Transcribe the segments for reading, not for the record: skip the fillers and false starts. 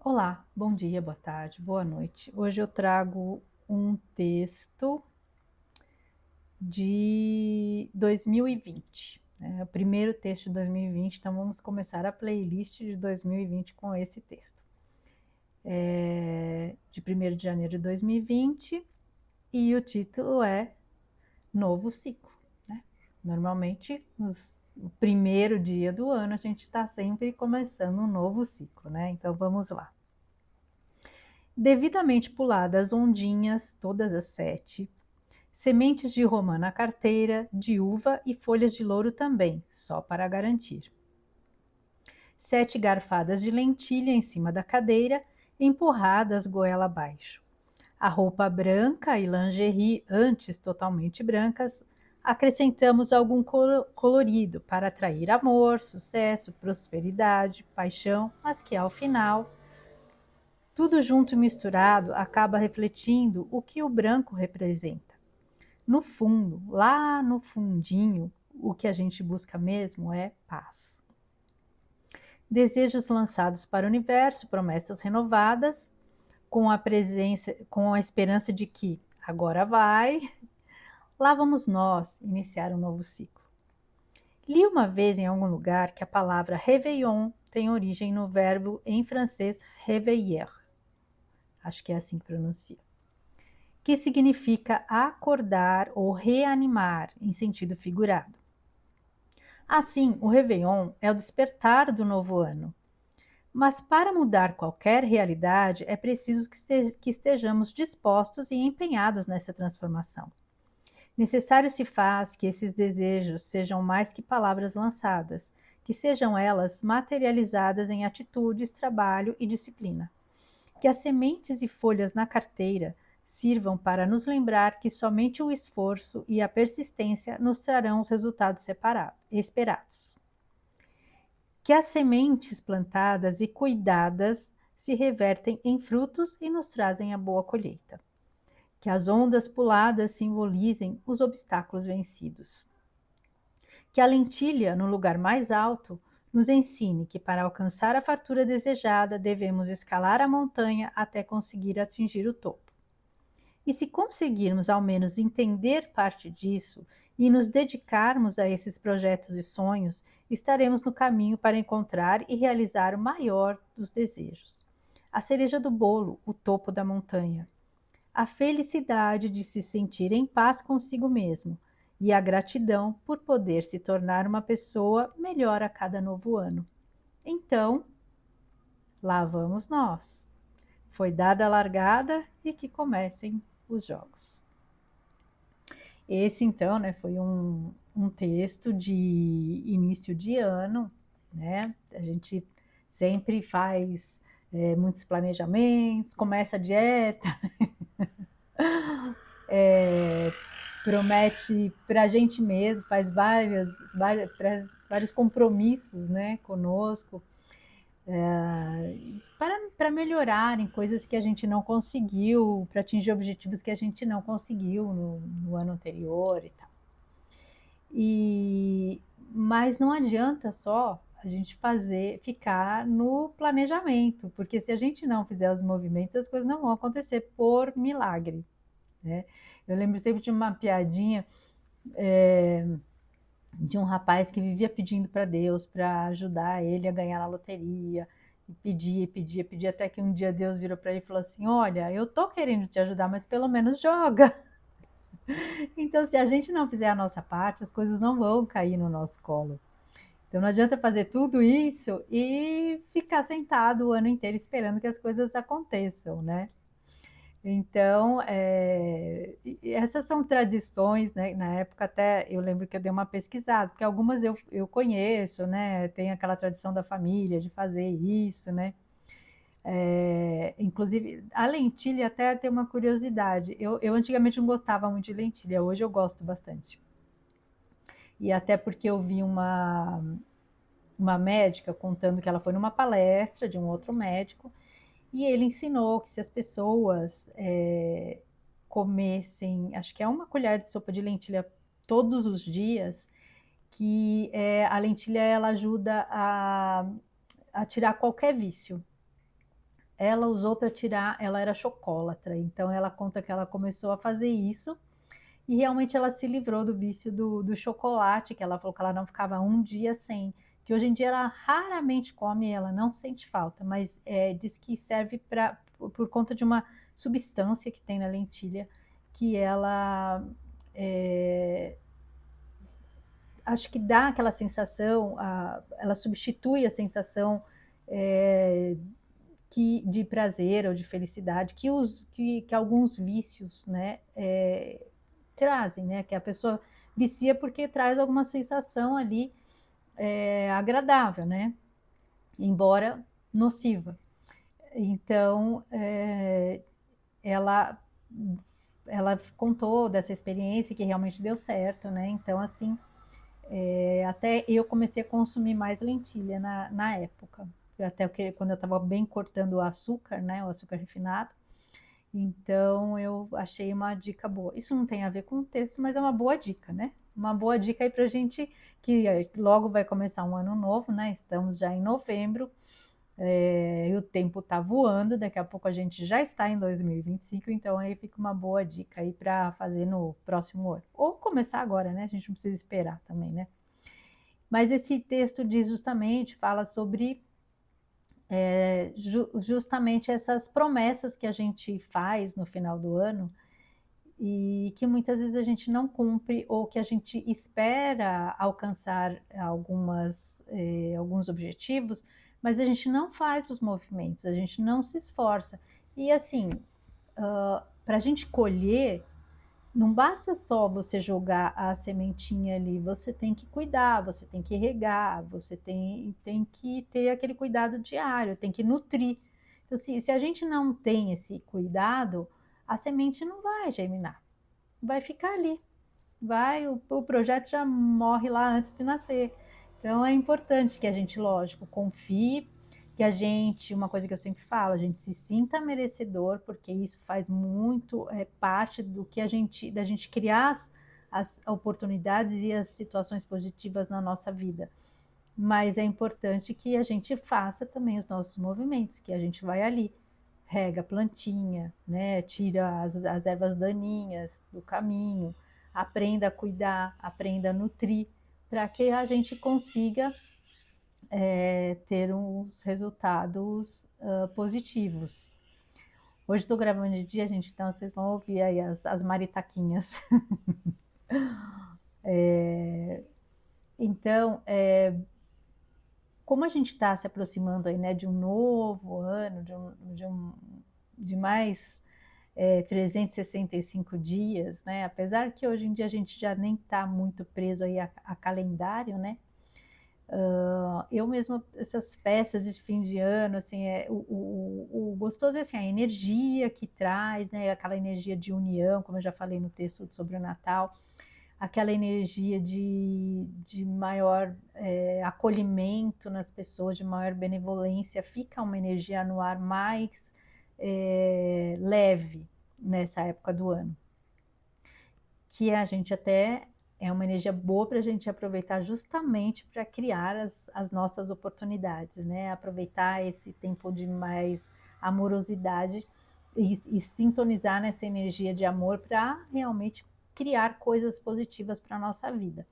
Olá, bom dia, boa tarde, boa noite. Hoje eu trago um texto de 2020, né? O primeiro texto de 2020, então vamos começar a playlist de 2020 com esse texto. De 1º de janeiro de 2020 e o título é Novo Ciclo, né? Normalmente, no primeiro dia do ano, a gente está sempre começando um novo ciclo, né? Então vamos lá. Devidamente puladas ondinhas, todas as 7, sementes de romã na carteira, de uva e folhas de louro também, só para garantir. 7 garfadas de lentilha em cima da cadeira, empurradas goela abaixo. A roupa branca e lingerie, antes totalmente brancas, acrescentamos algum colorido para atrair amor, sucesso, prosperidade, paixão, mas que ao final tudo junto e misturado acaba refletindo o que o branco representa. No fundo, lá no fundinho, o que a gente busca mesmo é paz. Desejos lançados para o universo, promessas renovadas, com a esperança de que agora vai, lá vamos nós iniciar um novo ciclo. Li uma vez em algum lugar que a palavra réveillon tem origem no verbo em francês réveiller, acho que é assim que pronuncia, que significa acordar ou reanimar em sentido figurado. Assim, o Réveillon é o despertar do novo ano. Mas para mudar qualquer realidade, é preciso que estejamos dispostos e empenhados nessa transformação. Necessário se faz que esses desejos sejam mais que palavras lançadas, que sejam elas materializadas em atitudes, trabalho e disciplina. Que as sementes e folhas na carteira sirvam para nos lembrar que somente o esforço e a persistência nos trarão os resultados esperados. Que as sementes plantadas e cuidadas se revertem em frutos e nos trazem a boa colheita. Que as ondas puladas simbolizem os obstáculos vencidos. Que a lentilha, no lugar mais alto, nos ensine que para alcançar a fartura desejada devemos escalar a montanha até conseguir atingir o topo. E se conseguirmos ao menos entender parte disso e nos dedicarmos a esses projetos e sonhos, estaremos no caminho para encontrar e realizar o maior dos desejos. A cereja do bolo, o topo da montanha. A felicidade de se sentir em paz consigo mesmo e a gratidão por poder se tornar uma pessoa melhor a cada novo ano. Então, lá vamos nós. Foi dada a largada e que comecem os jogos. Esse, então, né, foi um texto de início de ano, né? A gente sempre faz muitos planejamentos, começa a dieta, promete para a gente mesmo, faz vários compromissos, né, conosco, para melhorar em coisas que a gente não conseguiu, para atingir objetivos que a gente não conseguiu no ano anterior e tal. Mas não adianta só a gente ficar no planejamento, porque se a gente não fizer os movimentos, as coisas não vão acontecer por milagre, né? Eu lembro sempre de uma piadinha de um rapaz que vivia pedindo para Deus para ajudar ele a ganhar na loteria. E pedia, até que um dia Deus virou para ele e falou assim: Olha, eu tô querendo te ajudar, mas pelo menos joga. Então, se a gente não fizer a nossa parte, as coisas não vão cair no nosso colo. Então, não adianta fazer tudo isso e ficar sentado o ano inteiro esperando que as coisas aconteçam, né? Então, essas são tradições, né? Na época até eu lembro que eu dei uma pesquisada, porque algumas eu conheço, né? Tem aquela tradição da família de fazer isso, né? Inclusive, a lentilha até tem uma curiosidade. Eu antigamente não gostava muito de lentilha, hoje eu gosto bastante. E até porque eu vi uma médica contando que ela foi numa palestra de um outro médico e ele ensinou que se as pessoas comessem, acho que é uma colher de sopa de lentilha todos os dias, que a lentilha ela ajuda a tirar qualquer vício. ela usou para tirar, ela era chocolatra, então ela conta que ela começou a fazer isso e realmente ela se livrou do vício do chocolate, que ela falou que ela não ficava um dia sem, que hoje em dia ela raramente come, ela não sente falta, mas diz que serve por conta de uma substância que tem na lentilha, que ela é, acho que dá aquela sensação, ela substitui a sensação é, de prazer ou de felicidade que alguns vícios, né, trazem, né, que a pessoa vicia porque traz alguma sensação ali agradável, né, embora nociva. Então, ela ela contou dessa experiência que realmente deu certo, né? Então, assim, até eu comecei a consumir mais lentilha na época. Até que quando eu estava bem cortando o açúcar, né? O açúcar refinado. Então eu achei uma dica boa. Isso não tem a ver com o texto, mas é uma boa dica, né? Uma boa dica aí pra gente que logo vai começar um ano novo, né? Estamos já em novembro, e o tempo tá voando, daqui a pouco a gente já está em 2025, então aí fica uma boa dica aí para fazer no próximo ano. Ou começar agora, né? A gente não precisa esperar também, né? Mas esse texto diz justamente, fala sobre justamente essas promessas que a gente faz no final do ano e que muitas vezes a gente não cumpre ou que a gente espera alcançar alguns objetivos, mas a gente não faz os movimentos, a gente não se esforça. E assim, para a gente colher, não basta só você jogar a sementinha ali, você tem que cuidar, você tem que regar, você tem que ter aquele cuidado diário, tem que nutrir. Então, se a gente não tem esse cuidado, a semente não vai germinar, vai ficar ali, o projeto já morre lá antes de nascer. Então é importante que a gente, lógico, confie, que a gente, uma coisa que eu sempre falo, a gente se sinta merecedor, porque isso faz muito parte da gente criar as oportunidades e as situações positivas na nossa vida. Mas é importante que a gente faça também os nossos movimentos, que a gente vai ali, rega a plantinha, né? Tira as ervas daninhas do caminho, aprenda a cuidar, aprenda a nutrir, para que a gente consiga ter uns resultados positivos. Hoje estou gravando de dia, gente, então vocês vão ouvir aí as maritaquinhas. Então, como a gente está se aproximando aí, né, de um novo ano, de mais 365 dias, né? Apesar que hoje em dia a gente já nem está muito preso aí a calendário, né? Eu mesma, essas festas de fim de ano, assim, o gostoso é assim, a energia que traz, né? Aquela energia de união, como eu já falei no texto sobre o Natal, aquela energia de maior acolhimento nas pessoas, de maior benevolência, fica uma energia no ar mais leve nessa época do ano, que a gente até é uma energia boa para a gente aproveitar justamente para criar as nossas oportunidades, né? Aproveitar esse tempo de mais amorosidade e sintonizar nessa energia de amor para realmente criar coisas positivas para a nossa vida.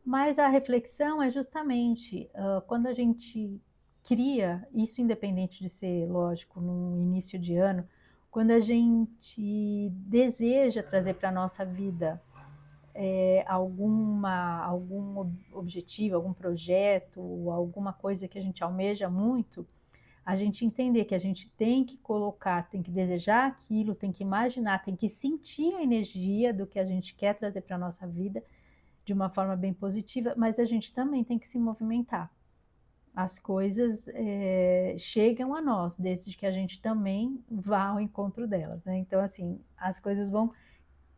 Mas a reflexão é justamente quando a gente cria, isso independente de ser, lógico, no início de ano, quando a gente deseja trazer para a nossa vida algum objetivo, algum projeto, alguma coisa que a gente almeja muito, a gente entender que a gente tem que colocar, tem que desejar aquilo, tem que imaginar, tem que sentir a energia do que a gente quer trazer para a nossa vida de uma forma bem positiva, mas a gente também tem que se movimentar. As coisas chegam a nós, desde que a gente também vá ao encontro delas, né? Então, assim, as coisas vão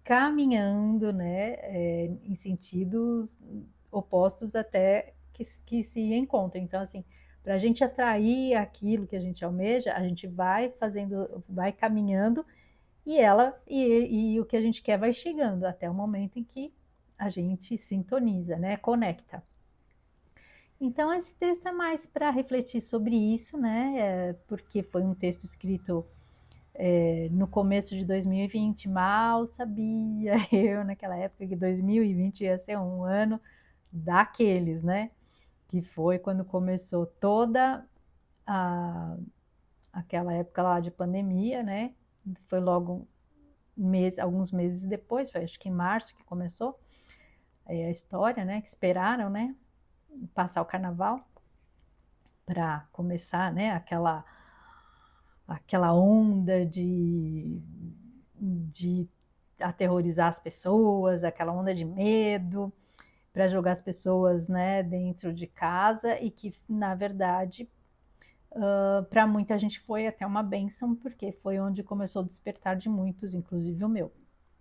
caminhando, né, em sentidos opostos até que se encontrem. Então, assim, para a gente atrair aquilo que a gente almeja, a gente vai fazendo, vai caminhando e o que a gente quer vai chegando até o momento em que a gente sintoniza, né, conecta. Então, esse texto é mais para refletir sobre isso, né? Porque foi um texto escrito no começo de 2020, mal sabia eu naquela época que 2020 ia ser um ano daqueles, né? Que foi quando começou toda a, aquela época lá de pandemia, né? Foi logo alguns meses depois, foi acho que em março que começou a história, né? Que esperaram, né? Passar o carnaval para começar, né? Aquela onda de aterrorizar as pessoas, aquela onda de medo para jogar as pessoas, né, dentro de casa e que na verdade para muita gente foi até uma bênção porque foi onde começou o despertar de muitos, inclusive o meu,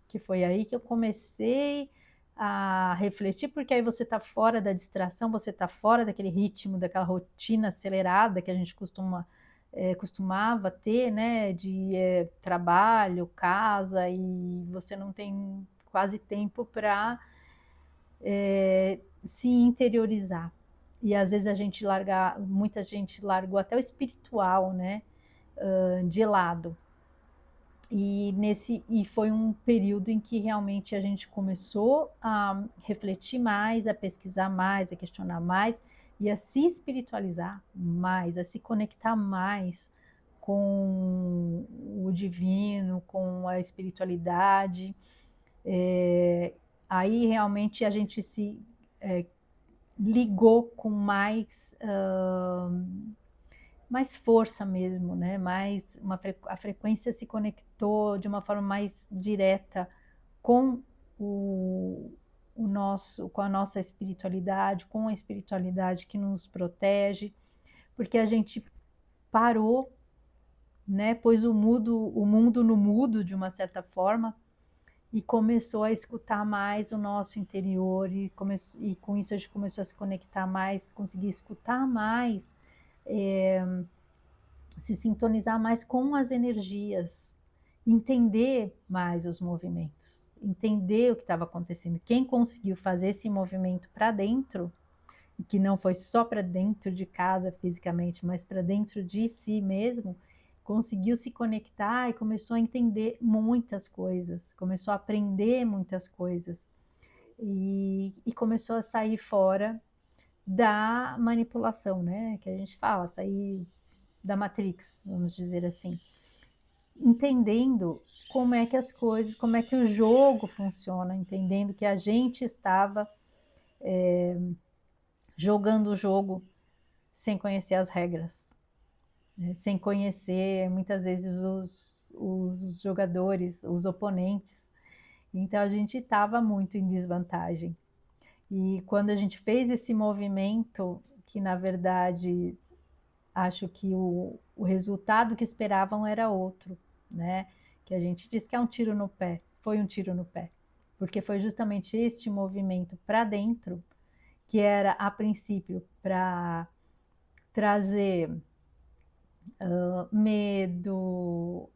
que foi aí que eu comecei a refletir, porque aí você está fora da distração, você está fora daquele ritmo, daquela rotina acelerada que a gente costumava ter, né, de trabalho, casa, e você não tem quase tempo para se interiorizar. E às vezes muita gente largou até o espiritual, né, de lado. E foi um período em que realmente a gente começou a refletir mais, a pesquisar mais, a questionar mais e a se espiritualizar mais, a se conectar mais com o divino, com a espiritualidade. Aí realmente a gente se ligou com mais força mesmo, né? A frequência se conectou de uma forma mais direta com com a nossa espiritualidade, com a espiritualidade que nos protege, porque a gente parou, né? Pôs o mundo no mudo de uma certa forma e começou a escutar mais o nosso interior e com isso a gente começou a se conectar mais, conseguir escutar mais, se sintonizar mais com as energias, entender mais os movimentos, entender o que estava acontecendo. Quem conseguiu fazer esse movimento para dentro, que não foi só para dentro de casa fisicamente, mas para dentro de si mesmo, conseguiu se conectar e começou a entender muitas coisas, começou a aprender muitas coisas e começou a sair fora da manipulação, né? Que a gente fala, sair da Matrix, vamos dizer assim, entendendo como é que as coisas, como é que o jogo funciona, entendendo que a gente estava jogando o jogo sem conhecer as regras, né? Sem conhecer muitas vezes os jogadores, os oponentes. Então a gente estava muito em desvantagem. E quando a gente fez esse movimento, que na verdade acho que o resultado que esperavam era outro, né? Que a gente diz que é um tiro no pé, foi um tiro no pé, porque foi justamente este movimento para dentro que era a princípio para trazer medo,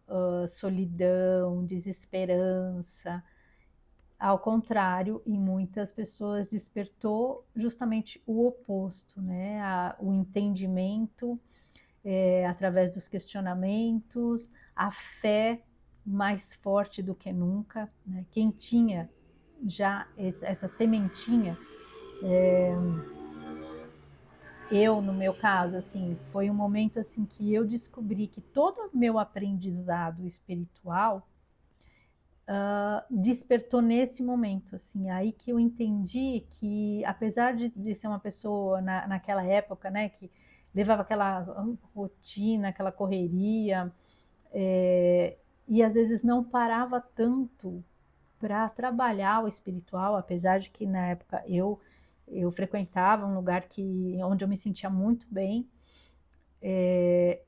solidão, desesperança. Ao contrário, em muitas pessoas despertou justamente o oposto, né? O entendimento através dos questionamentos, a fé mais forte do que nunca, né? Quem tinha já essa sementinha, eu no meu caso, assim, foi um momento assim que eu descobri que todo o meu aprendizado espiritual despertou nesse momento, assim, aí que eu entendi que apesar de ser uma pessoa naquela época, né, que levava aquela rotina, aquela correria, e às vezes não parava tanto para trabalhar o espiritual, apesar de que na época eu frequentava um lugar onde eu me sentia muito bem,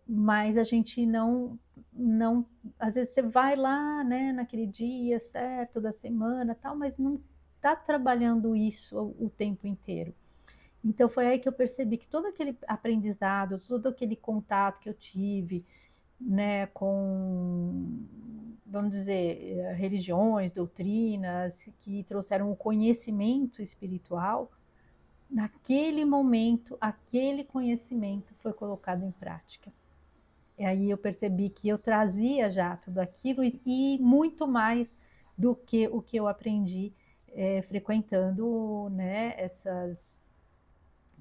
mas a gente não, às vezes você vai lá, né, naquele dia certo da semana, tal, mas não está trabalhando isso o tempo inteiro. Então foi aí que eu percebi que todo aquele aprendizado, todo aquele contato que eu tive, né, com, vamos dizer, religiões, doutrinas que trouxeram o conhecimento espiritual, naquele momento, aquele conhecimento foi colocado em prática. E aí eu percebi que eu trazia já tudo aquilo e muito mais do que o que eu aprendi frequentando, né, essas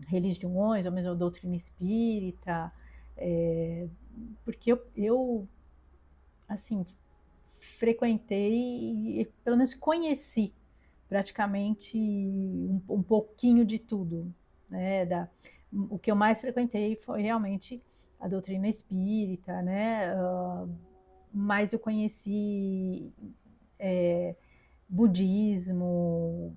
religiões, ou mesmo a doutrina espírita, é, porque eu, assim, frequentei e pelo menos conheci praticamente um pouquinho de tudo, né? O que eu mais frequentei foi realmente a doutrina espírita, né? Mas eu conheci budismo,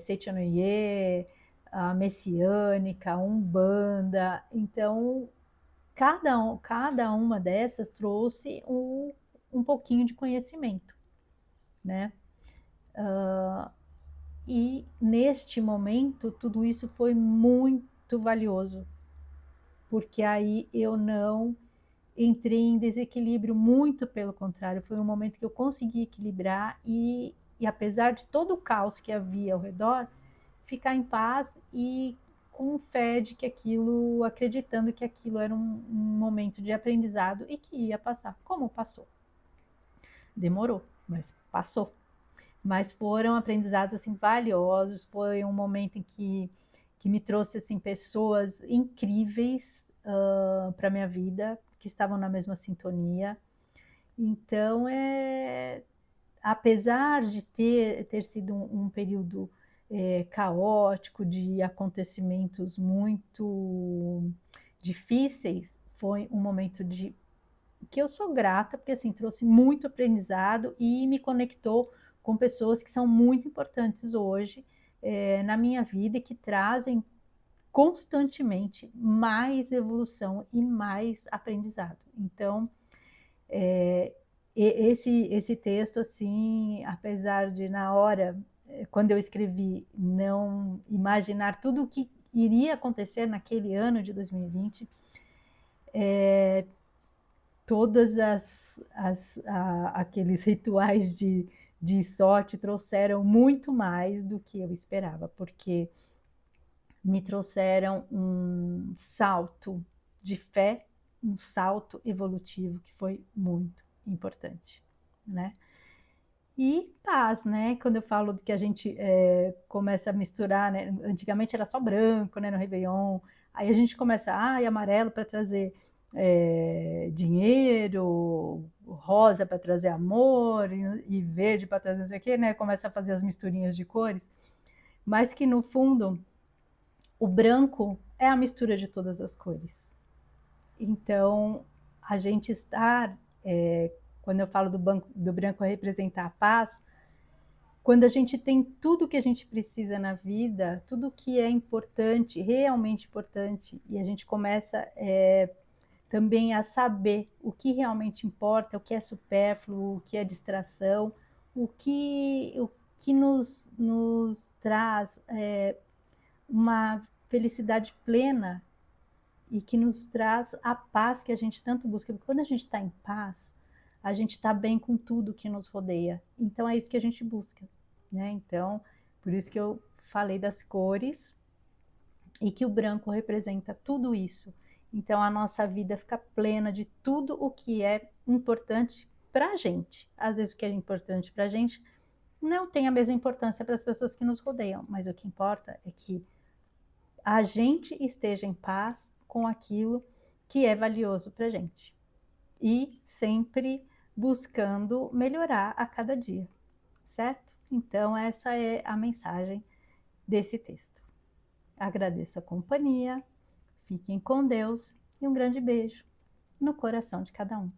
Seitianoye, a messiânica, a umbanda. Então, cada uma dessas trouxe um pouquinho de conhecimento, né? E neste momento, tudo isso foi muito valioso, porque aí eu não entrei em desequilíbrio, muito pelo contrário, foi um momento que eu consegui equilibrar e apesar de todo o caos que havia ao redor, ficar em paz e com fé de que aquilo, acreditando que aquilo era um momento de aprendizado e que ia passar. Como passou? Demorou, mas passou. Mas foram aprendizados assim valiosos, foi um momento em que me trouxe assim pessoas incríveis para minha vida, que estavam na mesma sintonia. Então, apesar de ter sido um período caótico, de acontecimentos muito difíceis, foi um momento de que eu sou grata, porque assim, trouxe muito aprendizado e me conectou com pessoas que são muito importantes hoje na minha vida e que trazem constantemente mais evolução e mais aprendizado. Então, esse texto, assim, apesar de na hora, quando eu escrevi, não imaginar tudo o que iria acontecer naquele ano de 2020, todas aqueles rituais de sorte trouxeram muito mais do que eu esperava, porque me trouxeram um salto de fé, um salto evolutivo que foi muito importante, né? E paz, né? Quando eu falo que a gente começa a misturar, né? Antigamente era só branco, né? No Réveillon. Aí a gente começa, e amarelo para trazer dinheiro, rosa para trazer amor e verde para trazer não sei o quê, né? Começa a fazer as misturinhas de cores. Mas que no fundo, o branco é a mistura de todas as cores. Então, a gente estar, quando eu falo do branco representar a paz, quando a gente tem tudo que a gente precisa na vida, tudo que é importante, realmente importante, e a gente começa também a saber o que realmente importa, o que é supérfluo, o que é distração, o que nos traz uma felicidade plena e que nos traz a paz que a gente tanto busca. Porque quando a gente está em paz, a gente está bem com tudo que nos rodeia. Então é isso que a gente busca, né? Então, por isso que eu falei das cores e que o branco representa tudo isso. Então a nossa vida fica plena de tudo o que é importante para a gente. Às vezes o que é importante para a gente não tem a mesma importância para as pessoas que nos rodeiam, mas o que importa é que a gente esteja em paz com aquilo que é valioso para a gente. E sempre buscando melhorar a cada dia, certo? Então, essa é a mensagem desse texto. Agradeço a companhia, fiquem com Deus e um grande beijo no coração de cada um.